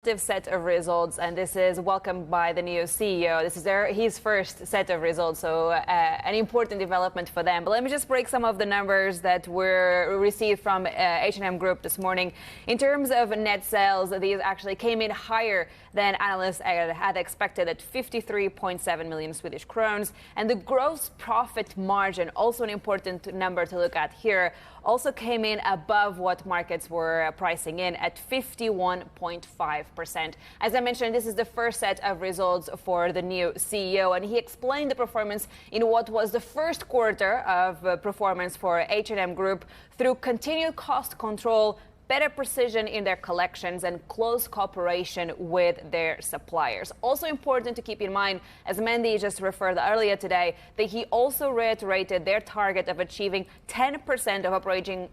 positive set of results, and this is welcomed by the new CEO. This is his first set of results, so an important development for them. But let me just break some of the numbers that were received from H&M Group this morning. In terms of net sales, these actually came in higher than analysts had expected at 53.7 million Swedish crowns. And the gross profit margin, also an important number to look at here, also came in above what markets were pricing in at 51.5%. As I mentioned, this is the first set of results for the new CEO, and he explained the performance in what was the first quarter of performance for H&M Group through continued cost control, better precision in their collections, and close cooperation with their suppliers. Also important to keep in mind, as Mandy just referred earlier today, that he also reiterated their target of achieving 10% of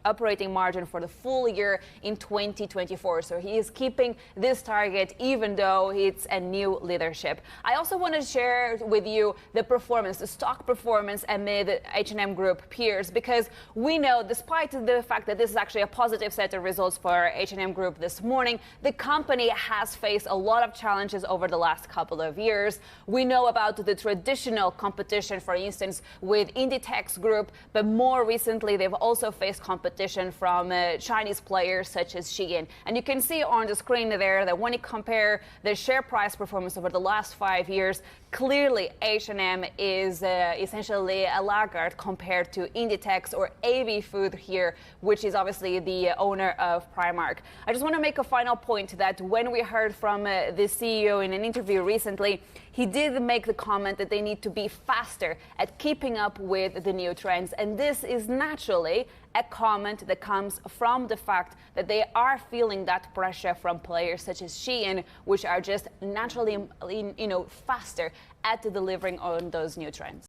operating margin for the full year in 2024. So he is keeping this target even though it's a new leadership. I also want to share with you the performance, the stock performance amid H&M Group peers, because we know, despite the fact that this is actually a positive set of results for H&M Group this morning, the company has faced a lot of challenges over the last couple of years. We know about the traditional competition, for instance, with Inditex Group, but more recently they've also faced competition from Chinese players such as Shein. And you can see on the screen there that when you compare the share price performance over the last 5 years, clearly H&M is essentially a laggard compared to Inditex or AV Food here, which is obviously the owner of Primark. I just want to make a final point that when we heard from the CEO in an interview recently, he did make the comment that they need to be faster at keeping up with the new trends. And this is naturally a comment that comes from the fact that they are feeling that pressure from players such as Shein, which are just naturally, faster at delivering on those new trends.